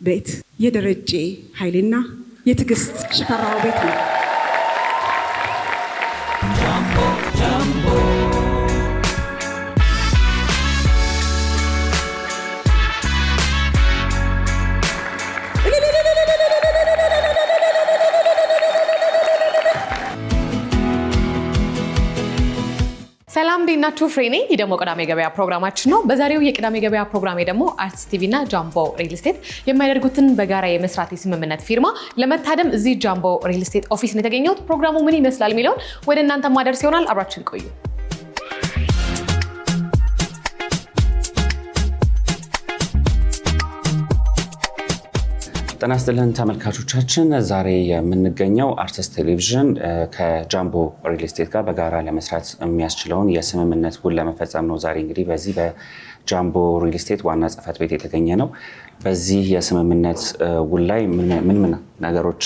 ቤት የደረጀ ኃይሌና የትግስት ሽፈራው ቤት ነው። ሰላም ዲናቹ ፍሬኔ የደሞ ቅዳሜ ገበያ ፕሮግራማችን ነው። በዛሬው የቅዳሜ ገበያ ፕሮግራሜ ደግሞ አርትስ ቲቪ እና ጃምቦ ሪል ስቴት የሚያደርጉትን በጋራ የመስራት የስምምነት ፊርማ ለመታደም እዚህ ጃምቦ ሪል ስቴት ኦፊስ ነው የተገኘሁት። ፕሮግራሙ ምን ይመስላል የሚለውን ወደ እናንተ ማድረስ ይሆናል። አብራችን ቆዩ። ጤና ይስጥልን ተመልካቾቻችን፣ ዛሬ የምንገኘው አርትስ ቴሌቪዥን ከጃምቦ ሪል ስቴት ጋር በጋራ ለመስራት የሚያስችለውን የስምምነት ውል ለመፈጸም ነው። ዛሬ እንግዲህ በዚህ በጃምቦ ሪል ስቴት ዋና ጽሕፈት ቤት የተገኘ ነው። በዚህ የስምምነት ውል ላይ ምን ነገሮች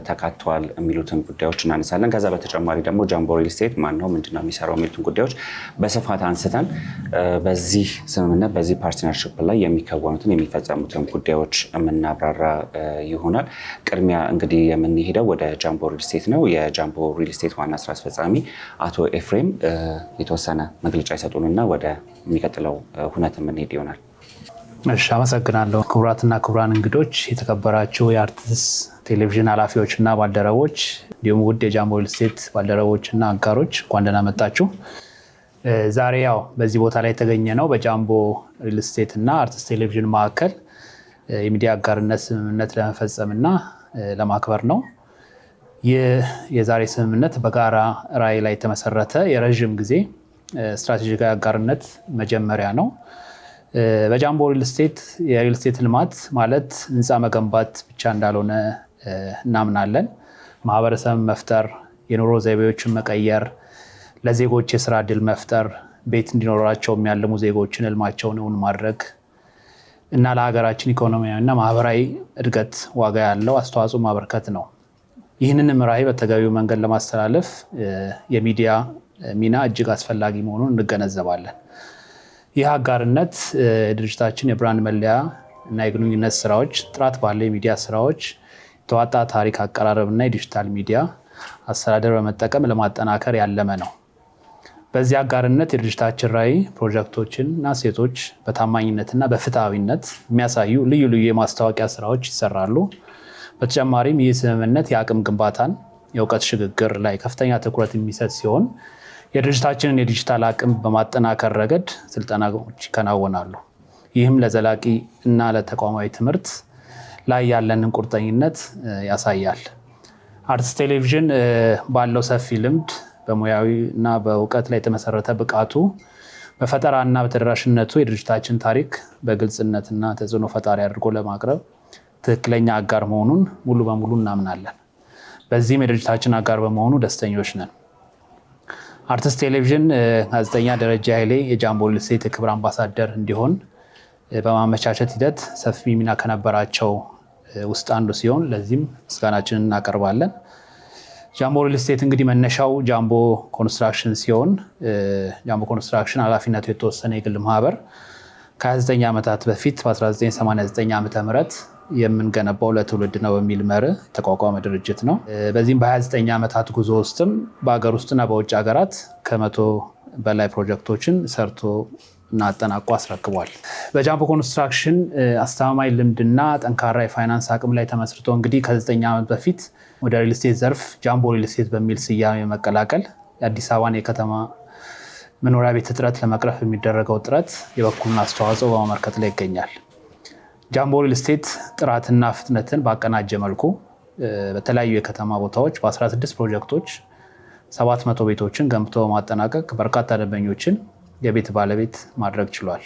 ተካተዋል የሚሉትን ጉዳዮች እናነሳለን። ከዛ በተጨማሪ ደግሞ ጃምቦ ሪል ስቴት ማን ነው፣ ምንድነው የሚሰራው የሚሉትን ጉዳዮች በስፋት አንስተን በዚህ ስምምነት በዚህ ፓርትነርሺፕ ላይ የሚከወኑትን የሚፈጸሙትን ጉዳዮች የምናብራራ ይሆናል። ቅድሚያ እንግዲህ የምንሄደው ወደ ጃምቦ ሪል ስቴት ነው። የጃምቦ ሪል ስቴት ዋና ስራ አስፈጻሚ አቶ ኤፍሬም የተወሰነ መግለጫ ይሰጡንና ወደ የሚቀጥለው ሁነት የምንሄድ ይሆናል። እሺ፣ አመሰግናለሁ። ክቡራትና ክቡራን እንግዶች፣ የተከበራችሁ የአርትስ ቴሌቪዥን ኃላፊዎችና ባልደረቦች እንዲሁም ውድ የጃምቦ ሪል ስቴት ባልደረቦችና አጋሮች እንኳን ደህና መጣችሁ። ዛሬ ያው በዚህ ቦታ ላይ የተገኘ ነው በጃምቦ ሪል ስቴት እና አርትስ ቴሌቪዥን መካከል የሚዲያ አጋርነት ስምምነት ለመፈጸምና ለማክበር ነው። የዛሬ ስምምነት በጋራ ራዕይ ላይ የተመሰረተ የረዥም ጊዜ ስትራቴጂካዊ አጋርነት መጀመሪያ ነው። በጃምቦ ሪል ስቴት የሪል ስቴት ልማት ማለት ህንፃ መገንባት ብቻ እንዳልሆነ እናምናለን። ማህበረሰብ መፍጠር፣ የኑሮ ዘይቤዎችን መቀየር፣ ለዜጎች የስራ ዕድል መፍጠር፣ ቤት እንዲኖራቸው የሚያልሙ ዜጎችን ህልማቸውን እውን ማድረግ እና ለሀገራችን ኢኮኖሚያዊና ማህበራዊ እድገት ዋጋ ያለው አስተዋጽኦ ማበርከት ነው። ይህንንም ራዕይ በተገቢው መንገድ ለማስተላለፍ የሚዲያ ሚና እጅግ አስፈላጊ መሆኑን እንገነዘባለን። ይህ አጋርነት ድርጅታችን የብራንድ መለያ እና የግንኙነት ስራዎች፣ ጥራት ባለው የሚዲያ ስራዎች፣ የተዋጣ ታሪክ አቀራረብና የዲጂታል ሚዲያ አስተዳደር በመጠቀም ለማጠናከር ያለመ ነው። በዚህ አጋርነት የድርጅታችን ራዕይ ፕሮጀክቶችን እና ሴቶች በታማኝነትና በፍትሃዊነት የሚያሳዩ ልዩ ልዩ የማስታወቂያ ስራዎች ይሰራሉ። በተጨማሪም ይህ ስምምነት የአቅም ግንባታን፣ የእውቀት ሽግግር ላይ ከፍተኛ ትኩረት የሚሰጥ ሲሆን የድርጅታችንን የዲጂታል አቅም በማጠናከር ረገድ ስልጠናዎች ይከናወናሉ። ይህም ለዘላቂ እና ለተቋማዊ ትምህርት ላይ ያለንን ቁርጠኝነት ያሳያል። አርትስ ቴሌቪዥን ባለው ሰፊ ልምድ በሙያዊ እና በእውቀት ላይ የተመሰረተ ብቃቱ በፈጠራ እና በተደራሽነቱ የድርጅታችን ታሪክ በግልጽነትና ተጽዕኖ ፈጣሪ አድርጎ ለማቅረብ ትክክለኛ አጋር መሆኑን ሙሉ በሙሉ እናምናለን። በዚህም የድርጅታችን አጋር በመሆኑ ደስተኞች ነን። አርትስ ቴሌቪዥን ጋዜጠኛ ደረጀ ኃይሌ የጃምቦ ሪል ስቴት የክብር አምባሳደር እንዲሆን በማመቻቸት ሂደት ሰፊ ሚና ከነበራቸው ውስጥ አንዱ ሲሆን ለዚህም ምስጋናችንን እናቀርባለን። ጃምቦ ሪል ስቴት እንግዲህ መነሻው ጃምቦ ኮንስትራክሽን ሲሆን ጃምቦ ኮንስትራክሽን ኃላፊነቱ የተወሰነ የግል ማህበር ከ29 ዓመታት በፊት በ1989 ዓ.ም የምንገነባው ለትውልድ ነው በሚል መርህ የተቋቋመ ድርጅት ነው። በዚህም በ29 ዓመታት ጉዞ ውስጥም በሀገር ውስጥና በውጭ ሀገራት ከ100 በላይ ፕሮጀክቶችን ሰርቶ እና አጠናቆ አስረክቧል። በጃምቦ ኮንስትራክሽን አስተማማኝ ልምድና ጠንካራ የፋይናንስ አቅም ላይ ተመስርቶ እንግዲህ ከ9 ዓመት በፊት ወደ ሪል ስቴት ዘርፍ ጃምቦ ሪል ስቴት በሚል ስያሜ መቀላቀል የአዲስ አበባን የከተማ መኖሪያ ቤት እጥረት ለመቅረፍ የሚደረገው ጥረት የበኩሉን አስተዋጽኦ በማመልከት ላይ ይገኛል። ጃምቦ ሪል ስቴት ጥራትና ፍጥነትን ባቀናጀ መልኩ በተለያዩ የከተማ ቦታዎች በ16 ፕሮጀክቶች 700 ቤቶችን ገንብቶ በማጠናቀቅ በርካታ ደንበኞችን የቤት ባለቤት ማድረግ ችሏል።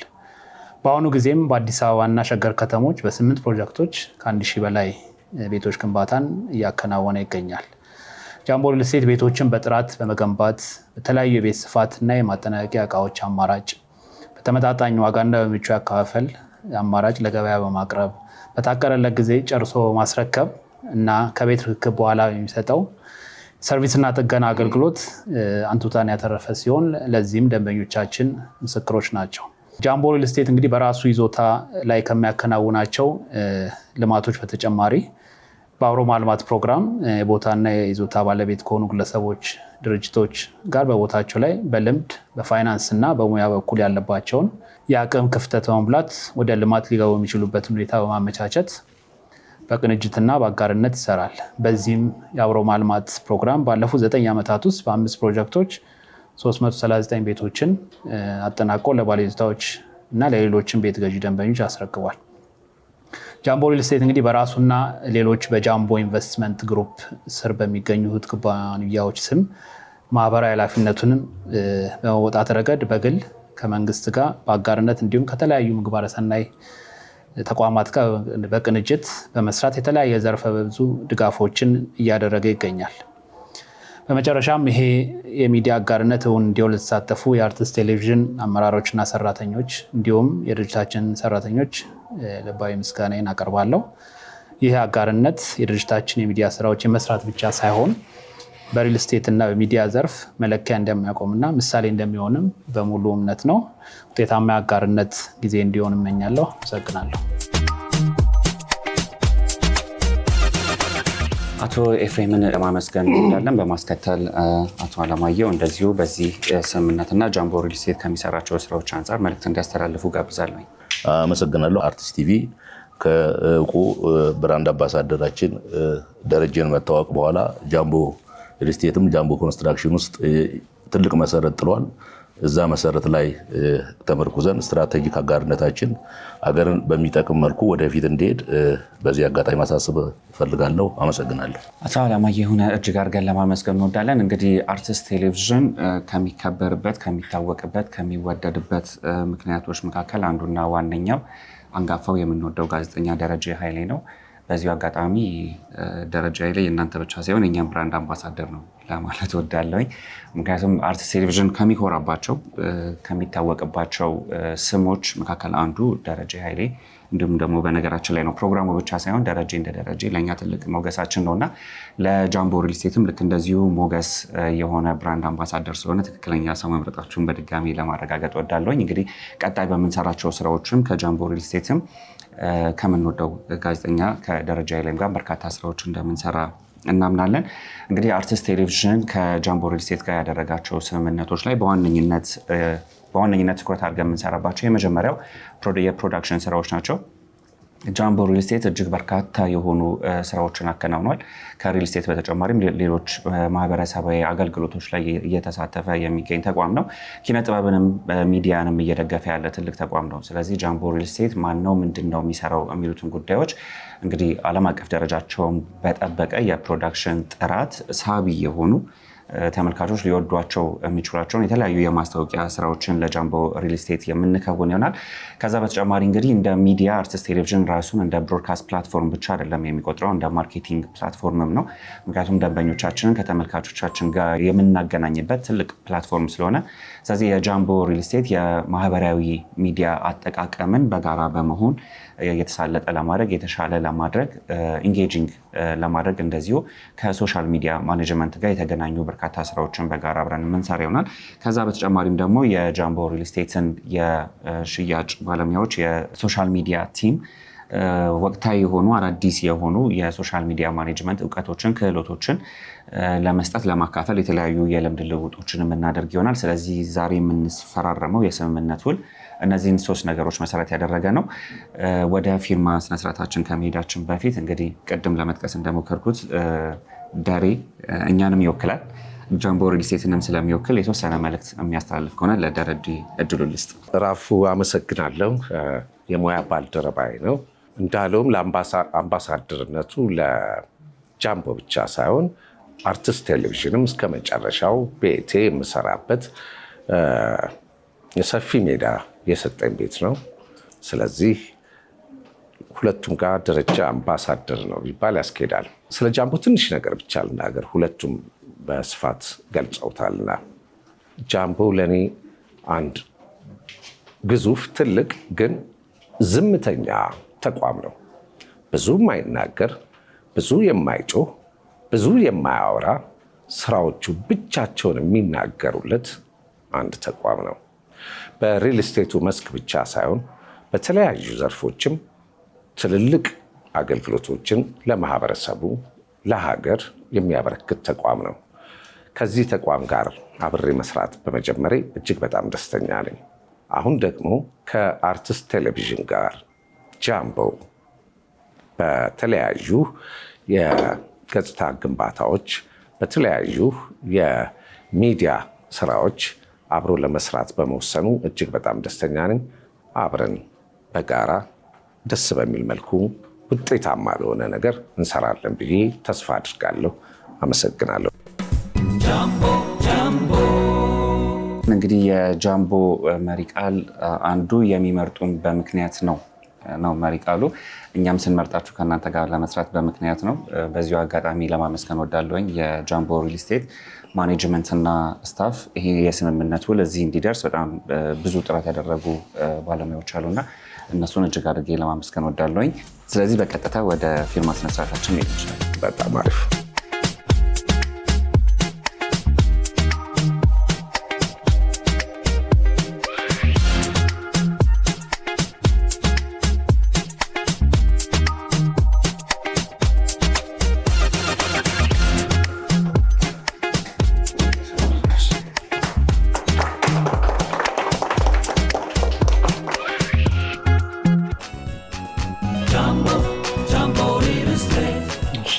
በአሁኑ ጊዜም በአዲስ አበባና ሸገር ከተሞች በ8 ፕሮጀክቶች ከ1000 በላይ ቤቶች ግንባታን እያከናወነ ይገኛል። ጃምቦ ሪል ስቴት ቤቶችን በጥራት በመገንባት በተለያዩ የቤት ስፋትና የማጠናቀቂያ እቃዎች አማራጭ በተመጣጣኝ ዋጋና በምቹ ያከፋፈል አማራጭ ለገበያ በማቅረብ በታቀደለት ጊዜ ጨርሶ ማስረከብ እና ከቤት ርክክብ በኋላ የሚሰጠው ሰርቪስና ጥገና አገልግሎት አንቱታን ያተረፈ ሲሆን ለዚህም ደንበኞቻችን ምስክሮች ናቸው። ጃምቦ ሪል ስቴት እንግዲህ በራሱ ይዞታ ላይ ከሚያከናውናቸው ልማቶች በተጨማሪ በአብሮ ማልማት ፕሮግራም ቦታና የይዞታ ባለቤት ከሆኑ ግለሰቦች፣ ድርጅቶች ጋር በቦታቸው ላይ በልምድ በፋይናንስ እና በሙያ በኩል ያለባቸውን የአቅም ክፍተት በመሙላት ወደ ልማት ሊገቡ የሚችሉበትን ሁኔታ በማመቻቸት በቅንጅትና በአጋርነት ይሰራል። በዚህም የአብሮ ማልማት ፕሮግራም ባለፉት 9 ዓመታት ውስጥ በ5 ፕሮጀክቶች 339 ቤቶችን አጠናቆ ለባለይዞታዎች እና ለሌሎችም ቤት ገዢ ደንበኞች አስረክቧል። ጃምቦ ሪል ስቴት እንግዲህ በራሱና ሌሎች በጃምቦ ኢንቨስትመንት ግሩፕ ስር በሚገኙ እህት ኩባንያዎች ስም ማህበራዊ ኃላፊነቱንም በመወጣት ረገድ በግል ከመንግስት ጋር በአጋርነት እንዲሁም ከተለያዩ ምግባረ ሰናይ ተቋማት ጋር በቅንጅት በመስራት የተለያየ ዘርፈ ብዙ ድጋፎችን እያደረገ ይገኛል። በመጨረሻም ይሄ የሚዲያ አጋርነት እውን እንዲሆን ለተሳተፉ የአርትስ ቴሌቪዥን አመራሮችና ሰራተኞች እንዲሁም የድርጅታችን ሰራተኞች ልባዊ ምስጋናዬን አቀርባለሁ። ይህ አጋርነት የድርጅታችን የሚዲያ ስራዎች የመስራት ብቻ ሳይሆን በሪል ስቴት እና በሚዲያ ዘርፍ መለኪያ እንደሚያቆምና ምሳሌ እንደሚሆንም በሙሉ እምነት ነው። ውጤታማ አጋርነት ጊዜ እንዲሆን እመኛለሁ። አመሰግናለሁ። አቶ ኤፍሬምን ለማመስገን እንወዳለን። በማስከተል አቶ አለማየሁ እንደዚሁ በዚህ ስምምነትና ጃምቦ ሪል ስቴት ከሚሰራቸው ስራዎች አንጻር መልእክት እንዲያስተላልፉ ጋብዛለሁ። አመሰግናለሁ። አርቲስት ቲቪ ከእውቁ ብራንድ አምባሳደራችን ደረጀን መታወቅ በኋላ ጃምቦ ሪል ስቴትም ጃምቦ ኮንስትራክሽን ውስጥ ትልቅ መሰረት ጥሏል። እዛ መሰረት ላይ ተመርኩዘን ስትራቴጂክ አጋርነታችን አገርን በሚጠቅም መልኩ ወደፊት እንዲሄድ በዚህ አጋጣሚ ማሳሰብ እፈልጋለሁ። አመሰግናለሁ። አቶ አለማየሁን እጅግ አድርገን ለማመስገን እንወዳለን። እንግዲህ አርትስ ቴሌቪዥን ከሚከበርበት፣ ከሚታወቅበት፣ ከሚወደድበት ምክንያቶች መካከል አንዱና ዋነኛው አንጋፋው የምንወደው ጋዜጠኛ ደረጀ ኃይሌ ነው። በዚሁ አጋጣሚ ደረጀ ኃይሌ የእናንተ ብቻ ሳይሆን የእኛም ብራንድ አምባሳደር ነው ለማለት ወዳለሁኝ። ምክንያቱም አርትስ ቴሌቪዥን ከሚኮራባቸው ከሚታወቅባቸው ስሞች መካከል አንዱ ደረጀ ኃይሌ እንዲሁም ደግሞ በነገራችን ላይ ነው ፕሮግራሙ ብቻ ሳይሆን ደረጀ እንደ ደረጀ ለእኛ ትልቅ ሞገሳችን ነውና ለጃምቦ ሪል ስቴትም ልክ እንደዚሁ ሞገስ የሆነ ብራንድ አምባሳደር ስለሆነ ትክክለኛ ሰው መምረጣችሁን በድጋሚ ለማረጋገጥ ወዳለሁኝ። እንግዲህ ቀጣይ በምንሰራቸው ስራዎችም ከጃምቦ ሪል ስቴትም ከምንወደው ጋዜጠኛ ከደረጀ ኃይሌም ጋር በርካታ ስራዎች እንደምንሰራ እናምናለን። እንግዲህ አርትስ ቴሌቪዥን ከጃምቦ ሪል ስቴት ጋር ያደረጋቸው ስምምነቶች ላይ በዋነኝነት ትኩረት አድርገን የምንሰራባቸው የመጀመሪያው የፕሮዳክሽን ስራዎች ናቸው። ጃምቦ ሪል ስቴት እጅግ በርካታ የሆኑ ስራዎችን አከናውኗል። ከሪል ስቴት በተጨማሪም ሌሎች ማህበረሰባዊ አገልግሎቶች ላይ እየተሳተፈ የሚገኝ ተቋም ነው። ኪነ ጥበብንም ሚዲያንም እየደገፈ ያለ ትልቅ ተቋም ነው። ስለዚህ ጃምቦ ሪል ስቴት ማነው፣ ምንድን ነው የሚሰራው የሚሉትን ጉዳዮች እንግዲህ ዓለም አቀፍ ደረጃቸውን በጠበቀ የፕሮዳክሽን ጥራት ሳቢ የሆኑ ተመልካቾች ሊወዷቸው የሚችሏቸውን የተለያዩ የማስታወቂያ ስራዎችን ለጃምቦ ሪል ስቴት የምንከውን ይሆናል። ከዛ በተጨማሪ እንግዲህ እንደ ሚዲያ አርትስ ቴሌቪዥን ራሱን እንደ ብሮድካስት ፕላትፎርም ብቻ አይደለም የሚቆጥረው፣ እንደ ማርኬቲንግ ፕላትፎርምም ነው። ምክንያቱም ደንበኞቻችንን ከተመልካቾቻችን ጋር የምናገናኝበት ትልቅ ፕላትፎርም ስለሆነ፣ ስለዚህ የጃምቦ ሪል ስቴት የማህበራዊ ሚዲያ አጠቃቀምን በጋራ በመሆን የተሳለጠ ለማድረግ የተሻለ ለማድረግ ኢንጌጂንግ ለማድረግ እንደዚሁ ከሶሻል ሚዲያ ማኔጅመንት ጋር የተገናኙ በርካታ ስራዎችን በጋራ አብረን የምንሰራ ይሆናል። ከዛ በተጨማሪም ደግሞ የጃምቦ ሪል ስቴትን የሽያጭ ባለሙያዎች የሶሻል ሚዲያ ቲም ወቅታዊ የሆኑ አዳዲስ የሆኑ የሶሻል ሚዲያ ማኔጅመንት እውቀቶችን፣ ክህሎቶችን ለመስጠት ለማካፈል የተለያዩ የልምድ ልውጦችን የምናደርግ ይሆናል። ስለዚህ ዛሬ የምንፈራረመው የስምምነት ውል እነዚህን 3 ነገሮች መሰረት ያደረገ ነው። ወደ ፊርማ ስነስርዓታችን ከመሄዳችን በፊት እንግዲህ ቅድም ለመጥቀስ እንደሞከርኩት ደሬ እኛንም ይወክላል፣ ጃምቦ ሪል ስቴትንም ስለሚወክል የተወሰነ መልእክት የሚያስተላልፍ ከሆነ ለደረጀ እድሉን ልስጥ። ራፉ አመሰግናለሁ። የሙያ ባልደረባይ ነው እንዳለውም ለአምባሳደርነቱ ለጃምቦ ብቻ ሳይሆን አርትስ ቴሌቪዥንም እስከ መጨረሻው ቤቴ የምሰራበት የሰፊ ሜዳ የሰጠኝ ቤት ነው። ስለዚህ ሁለቱም ጋር ደረጃ አምባሳደር ነው ቢባል ያስኬዳል። ስለ ጃምቦ ትንሽ ነገር ብቻ ልናገር፣ ሁለቱም በስፋት ገልጸውታልና። ጃምቦ ለእኔ አንድ ግዙፍ ትልቅ ግን ዝምተኛ ተቋም ነው። ብዙ የማይናገር፣ ብዙ የማይጮህ፣ ብዙ የማያወራ፣ ስራዎቹ ብቻቸውን የሚናገሩለት አንድ ተቋም ነው። በሪል ስቴቱ መስክ ብቻ ሳይሆን በተለያዩ ዘርፎችም ትልልቅ አገልግሎቶችን ለማህበረሰቡ፣ ለሀገር የሚያበረክት ተቋም ነው። ከዚህ ተቋም ጋር አብሬ መስራት በመጀመሬ እጅግ በጣም ደስተኛ ነኝ። አሁን ደግሞ ከአርትስት ቴሌቪዥን ጋር ጃምቦ በተለያዩ የገጽታ ግንባታዎች፣ በተለያዩ የሚዲያ ስራዎች አብሮ ለመስራት በመወሰኑ እጅግ በጣም ደስተኛ ነኝ። አብረን በጋራ ደስ በሚል መልኩ ውጤታማ ለሆነ ነገር እንሰራለን ብዬ ተስፋ አድርጋለሁ። አመሰግናለሁ። እንግዲህ የጃምቦ መሪ ቃል አንዱ የሚመርጡን በምክንያት ነው መሪ ቃሉ። እኛም ስንመርጣችሁ ከእናንተ ጋር ለመስራት በምክንያት ነው። በዚሁ አጋጣሚ ለማመስገን ወዳለሁኝ የጃምቦ ሪል ስቴት ማኔጅመንት እና ስታፍ። ይሄ የስምምነት ውል እዚህ እንዲደርስ በጣም ብዙ ጥረት ያደረጉ ባለሙያዎች አሉና እነሱን እጅግ አድርጌ ለማመስገን ወዳለሁኝ። ስለዚህ በቀጥታ ወደ ፊርማ ስነስርዓታችን ሄድ ይችላል። በጣም አሪፍ።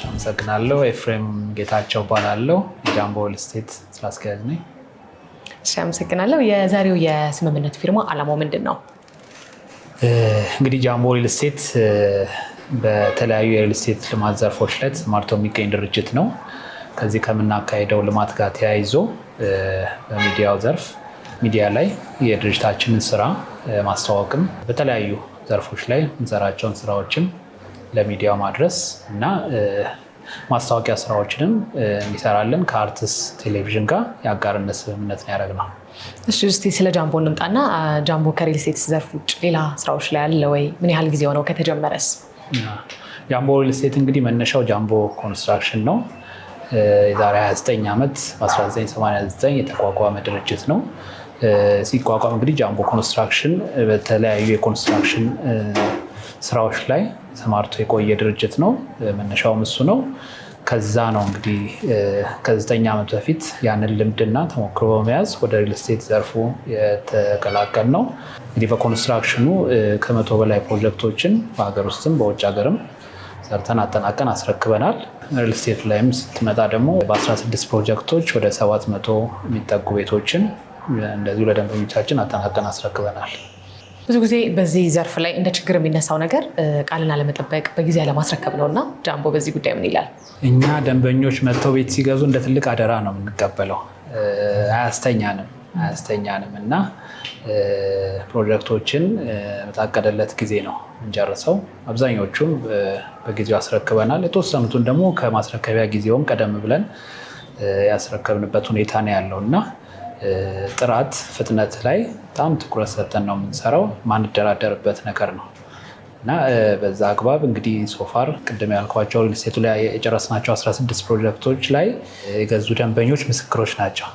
አመሰግናለሁ። ኤፍሬም ጌታቸው እባላለሁ። የጃምቦ ሪል ስቴት ስራ አስኪያጅ ነኝ። አመሰግናለሁ። የዛሬው የስምምነት ፊርማ ዓላማው ምንድን ነው? እንግዲህ ጃምቦ ሪል ስቴት በተለያዩ የሪል ስቴት ልማት ዘርፎች ላይ ተሰማርቶ የሚገኝ ድርጅት ነው። ከዚህ ከምናካሄደው ልማት ጋር ተያይዞ በሚዲያው ዘርፍ ሚዲያ ላይ የድርጅታችንን ስራ ማስተዋወቅም በተለያዩ ዘርፎች ላይ የምንሰራቸውን ስራዎችን ለሚዲያው ማድረስ እና ማስታወቂያ ስራዎችንም እንዲሰራለን ከአርትስ ቴሌቪዥን ጋር የአጋርነት ስምምነት ነው ያደረግነው። እሺ፣ እስቲ ስለ ጃምቦ እንምጣና ጃምቦ ከሪል ስቴት ዘርፍ ውጭ ሌላ ስራዎች ላይ አለ ወይ? ምን ያህል ጊዜ ሆነው ከተጀመረስ? ጃምቦ ሪል ስቴት እንግዲህ መነሻው ጃምቦ ኮንስትራክሽን ነው። የዛሬ 29 ዓመት በ1989 የተቋቋመ ድርጅት ነው። ሲቋቋም እንግዲህ ጃምቦ ኮንስትራክሽን በተለያዩ የኮንስትራክሽን ስራዎች ላይ ተሰማርቶ የቆየ ድርጅት ነው። መነሻውም እሱ ነው። ከዛ ነው እንግዲህ ከ9 ዓመት በፊት ያንን ልምድና ተሞክሮ በመያዝ ወደ ሪል ስቴት ዘርፉ የተቀላቀል ነው። እንግዲህ በኮንስትራክሽኑ ከ100 በላይ ፕሮጀክቶችን በሀገር ውስጥም በውጭ ሀገርም ሰርተን አጠናቀን አስረክበናል። ሪል ስቴት ላይም ስትመጣ ደግሞ በ16 ፕሮጀክቶች ወደ 700 የሚጠጉ ቤቶችን እንደዚሁ ለደንበኞቻችን አጠናቀን አስረክበናል። ብዙ ጊዜ በዚህ ዘርፍ ላይ እንደ ችግር የሚነሳው ነገር ቃልን አለመጠበቅ፣ በጊዜ አለማስረከብ ነው እና ጃምቦ በዚህ ጉዳይ ምን ይላል? እኛ ደንበኞች መጥተው ቤት ሲገዙ እንደ ትልቅ አደራ ነው የምንቀበለው። አያስተኛንም እና ፕሮጀክቶችን በታቀደለት ጊዜ ነው እንጨርሰው። አብዛኞቹም በጊዜው አስረክበናል። የተወሰኑትን ደግሞ ከማስረከቢያ ጊዜውም ቀደም ብለን ያስረከብንበት ሁኔታ ነው ያለው እና ጥራት፣ ፍጥነት ላይ በጣም ትኩረት ሰጥተን ነው የምንሰራው። ማንደራደርበት ነገር ነው እና በዛ አግባብ እንግዲህ ሶፋር ቅድም ያልኳቸው ሪል ስቴቱ ላይ የጨረስናቸው 16 ፕሮጀክቶች ላይ የገዙ ደንበኞች ምስክሮች ናቸው።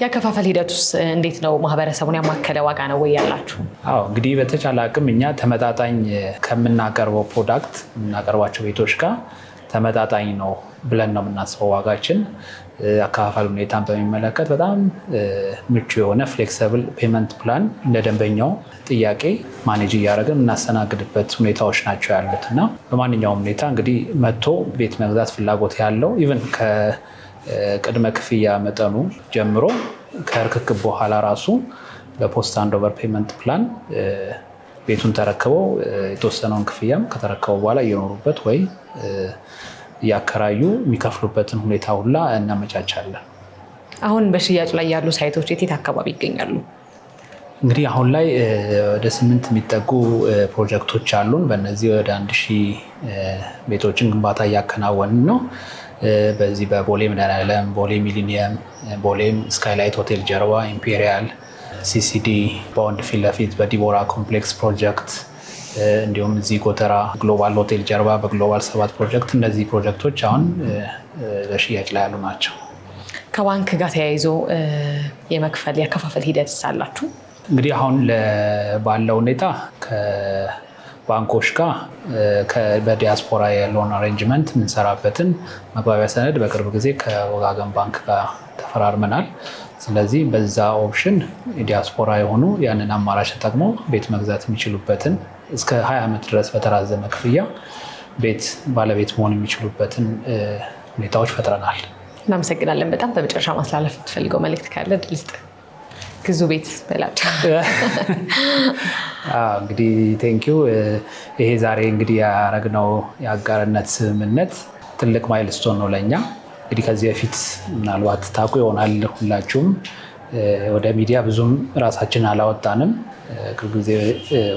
የአከፋፈል ሂደቱስ እንዴት ነው? ማህበረሰቡን ያማከለ ዋጋ ነው ወይ ያላችሁ? አዎ እንግዲህ በተቻለ አቅም እኛ ተመጣጣኝ ከምናቀርበው ፕሮዳክት የምናቀርባቸው ቤቶች ጋር ተመጣጣኝ ነው ብለን ነው የምናስበው ዋጋችን። አከፋፈል ሁኔታን በሚመለከት በጣም ምቹ የሆነ ፍሌክሲብል ፔመንት ፕላን እንደ ደንበኛው ጥያቄ ማኔጅ እያደረግን የምናስተናግድበት ሁኔታዎች ናቸው ያሉት እና በማንኛውም ሁኔታ እንግዲህ መጥቶ ቤት መግዛት ፍላጎት ያለው ኢቨን ከቅድመ ክፍያ መጠኑ ጀምሮ ከርክክብ በኋላ ራሱ በፖስት ሃንድ ኦቨር ፔመንት ፕላን ቤቱን ተረክበው የተወሰነውን ክፍያም ከተረከበው በኋላ እየኖሩበት ወይ እያከራዩ የሚከፍሉበትን ሁኔታ ሁላ እናመቻቻለን። አሁን በሽያጭ ላይ ያሉ ሳይቶች የት አካባቢ ይገኛሉ? እንግዲህ አሁን ላይ ወደ 8 የሚጠጉ ፕሮጀክቶች አሉን። በእነዚህ ወደ 1000 ቤቶችን ግንባታ እያከናወንን ነው። በዚህ በቦሌ መድኃኔዓለም፣ ቦሌ ሚሊኒየም፣ ቦሌም ስካይላይት ሆቴል ጀርባ ኢምፔሪያል፣ ሲሲዲ በወንድ ፊት ለፊት በዲቦራ ኮምፕሌክስ ፕሮጀክት እንዲሁም እዚህ ጎተራ ግሎባል ሆቴል ጀርባ በግሎባል 7 ፕሮጀክት እነዚህ ፕሮጀክቶች አሁን ለሽያጭ ላይ ያሉ ናቸው። ከባንክ ጋር ተያይዞ የመክፈል ያከፋፈል ሂደት አላችሁ? እንግዲህ አሁን ባለው ሁኔታ ባንኮች ጋር በዲያስፖራ የሎን አሬንጅመንት የምንሰራበትን መግባቢያ ሰነድ በቅርብ ጊዜ ከወጋገን ባንክ ጋር ተፈራርመናል። ስለዚህ በዛ ኦፕሽን ዲያስፖራ የሆኑ ያንን አማራጭ ተጠቅመው ቤት መግዛት የሚችሉበትን እስከ 20 ዓመት ድረስ በተራዘመ ክፍያ ቤት ባለቤት መሆን የሚችሉበትን ሁኔታዎች ፈጥረናል። እናመሰግናለን በጣም። በመጨረሻ ማስተላለፍ የምትፈልገው መልእክት ካለ ልስጥ። ግዙ ቤት በላቸው። እንግዲህ ቴንኪው። ይሄ ዛሬ እንግዲህ ያደረግነው የአጋርነት ስምምነት ትልቅ ማይልስቶን ነው ለእኛ። እንግዲህ ከዚህ በፊት ምናልባት ታውቁ ይሆናል ሁላችሁም ወደ ሚዲያ ብዙም ራሳችን አላወጣንም። ከጊዜ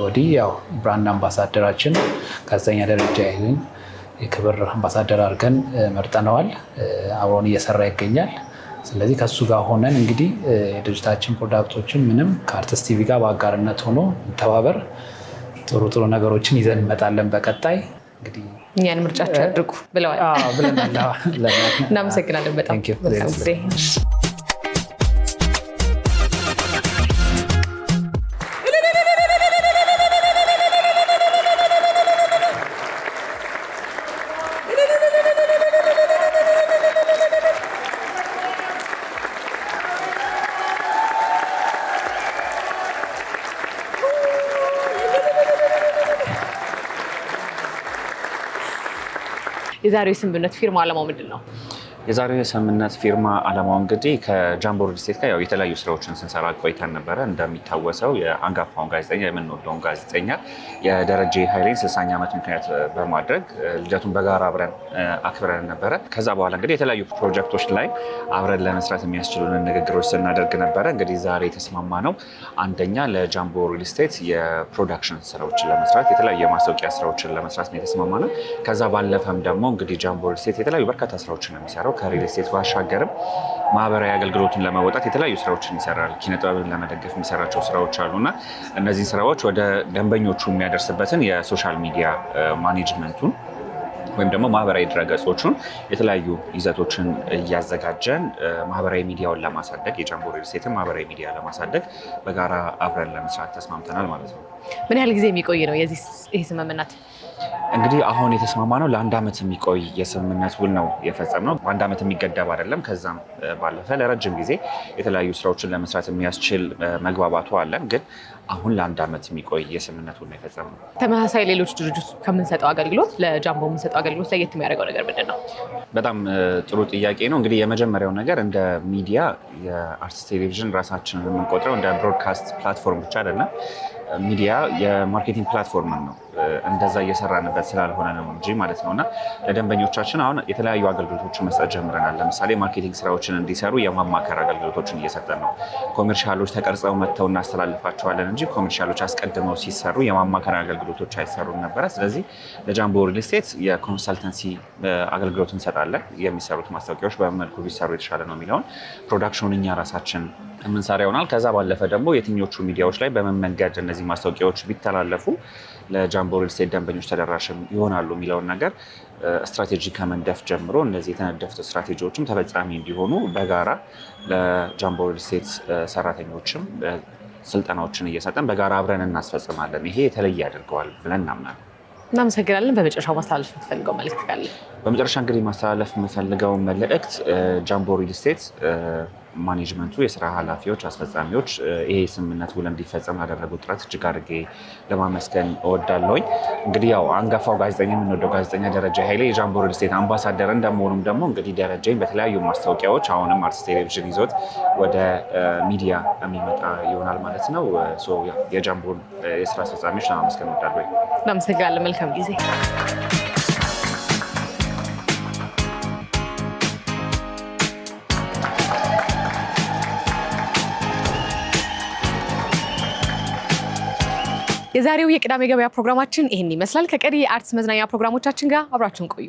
ወዲህ ያው ብራንድ አምባሳደራችን ጋዜጠኛ ደረጀ ኃይሌን የክብር አምባሳደር አድርገን መርጠነዋል። አብሮን እየሰራ ይገኛል። ስለዚህ ከሱ ጋር ሆነን እንግዲህ የድርጅታችን ፕሮዳክቶችን ምንም ከአርቲስት ቲቪ ጋር በአጋርነት ሆኖ ተባበር ጥሩ ነገሮችን ይዘን እንመጣለን። በቀጣይ እንግዲህ እኛን ምርጫቸው ያድርጉ ብለዋል ብለናል። እናመሰግናለን በጣም። የዛሬው የስምምነት ፊርማ ዓላማው ምንድን ነው? የዛሬው የስምምነት ፊርማ ዓላማው እንግዲህ ከጃምቦ ሪል ስቴት ጋር የተለያዩ ስራዎችን ስንሰራ ቆይተን ነበረ። እንደሚታወሰው የአንጋፋውን ጋዜጠኛ የምንወደውን ጋዜጠኛ የደረጀ ኃይሌን 60ኛ ዓመት ምክንያት በማድረግ ልደቱን በጋራ አብረን አክብረን ነበረ። ከዛ በኋላ እንግዲህ የተለያዩ ፕሮጀክቶች ላይ አብረን ለመስራት የሚያስችሉንን ንግግሮች ስናደርግ ነበረ። እንግዲህ ዛሬ የተስማማ ነው አንደኛ ለጃምቦ ሪል ስቴት የፕሮዳክሽን ስራዎችን ለመስራት የተለያዩ የማስታወቂያ ስራዎችን ለመስራት ነው የተስማማ ነው። ከዛ ባለፈም ደግሞ እንግዲህ ጃምቦ ሪል ስቴት የተለያዩ በርካታ ስራዎችን ነው የሚሰራው። ከሪል ስቴት ባሻገርም ማህበራዊ አገልግሎትን ለመወጣት የተለያዩ ስራዎችን ይሰራል። ኪነጥበብን ለመደገፍ የሚሰራቸው ስራዎች አሉና እነዚህ ስራዎች ወደ ደንበኞቹ የሚያደርስበትን የሶሻል ሚዲያ ማኔጅመንቱን ወይም ደግሞ ማህበራዊ ድረገጾቹን የተለያዩ ይዘቶችን እያዘጋጀን ማህበራዊ ሚዲያውን ለማሳደግ የጃምቦ ሪል ስቴትን ማህበራዊ ሚዲያ ለማሳደግ በጋራ አብረን ለመስራት ተስማምተናል ማለት ነው። ምን ያህል ጊዜ የሚቆይ ነው ይህ ስምምነት? እንግዲህ አሁን የተስማማ ነው ለአንድ ዓመት የሚቆይ የስምምነት ውል ነው የፈጸምነው። በአንድ ዓመት የሚገደብ አይደለም። ከዛም ባለፈ ለረጅም ጊዜ የተለያዩ ስራዎችን ለመስራት የሚያስችል መግባባቱ አለን። ግን አሁን ለአንድ ዓመት የሚቆይ የስምምነት ውል ነው የፈጸምነው። ተመሳሳይ ሌሎች ድርጅቶች ከምንሰጠው አገልግሎት ለጃምቦ የምንሰጠው አገልግሎት ለየት የሚያደርገው ነገር ምንድን ነው? በጣም ጥሩ ጥያቄ ነው። እንግዲህ የመጀመሪያው ነገር እንደ ሚዲያ የአርትስ ቴሌቪዥን ራሳችንን የምንቆጥረው እንደ ብሮድካስት ፕላትፎርም ብቻ አይደለም። ሚዲያ የማርኬቲንግ ፕላትፎርም ነው። እንደዛ እየሰራንበት ስላልሆነ ነው እንጂ ማለት ነው። እና ለደንበኞቻችን አሁን የተለያዩ አገልግሎቶችን መስጠት ጀምረናል። ለምሳሌ ማርኬቲንግ ስራዎችን እንዲሰሩ የማማከር አገልግሎቶችን እየሰጠን ነው። ኮሜርሻሎች ተቀርጸው መጥተው እናስተላልፋቸዋለን እንጂ ኮሜርሻሎች አስቀድመው ሲሰሩ የማማከር አገልግሎቶች አይሰሩም ነበረ። ስለዚህ ለጃምቦ ሪል ስቴት የኮንሰልተንሲ አገልግሎት እንሰጣለን። የሚሰሩት ማስታወቂያዎች በመልኩ ቢሰሩ የተሻለ ነው የሚለውን ፕሮዳክሽኑን እኛ ራሳችን የምንሰራ ይሆናል። ከዛ ባለፈ ደግሞ የትኞቹ ሚዲያዎች ላይ በምን መንገድ እነዚህ ማስታወቂያዎች ቢተላለፉ ለጃምቦ ሪል ስቴት ደንበኞች ተደራሽም ይሆናሉ የሚለውን ነገር ስትራቴጂ ከመንደፍ ጀምሮ እነዚህ የተነደፉት ስትራቴጂዎችም ተፈጻሚ እንዲሆኑ በጋራ ለጃምቦ ሪል ስቴት ሰራተኞችም ስልጠናዎችን እየሰጠን በጋራ አብረን እናስፈጽማለን። ይሄ የተለየ ያደርገዋል ብለን እናምናለን። እናመሰግናለን። በመጨረሻው ማስተላለፍ የምትፈልገው መልእክት ካለ? በመጨረሻ እንግዲህ ማስተላለፍ የምፈልገው መልእክት ጃምቦ ሪል ስቴት ማኔጅመንቱ፣ የስራ ኃላፊዎች፣ አስፈጻሚዎች ይሄ ስምምነት ውል እንዲፈጸም ላደረጉት ጥረት እጅግ አድርጌ ለማመስገን እወዳለሁኝ። እንግዲህ ያው አንጋፋው ጋዜጠኛ የምንወደው ጋዜጠኛ ደረጀ ኃይሌ የጃምቦ ሪል ስቴት አምባሳደር እንደመሆኑም ደግሞ እንግዲህ ደረጀኝ በተለያዩ ማስታወቂያዎች አሁንም አርትስ ቴሌቪዥን ይዞት ወደ ሚዲያ የሚመጣ ይሆናል ማለት ነው። የጃምቦን የስራ አስፈጻሚዎች ለማመስገን እወዳለሁ። እናመሰግናለን። መልካም ጊዜ። የዛሬው የቅዳሜ ገበያ ፕሮግራማችን ይህን ይመስላል። ከቀሪ የአርትስ መዝናኛ ፕሮግራሞቻችን ጋር አብራችሁን ቆዩ።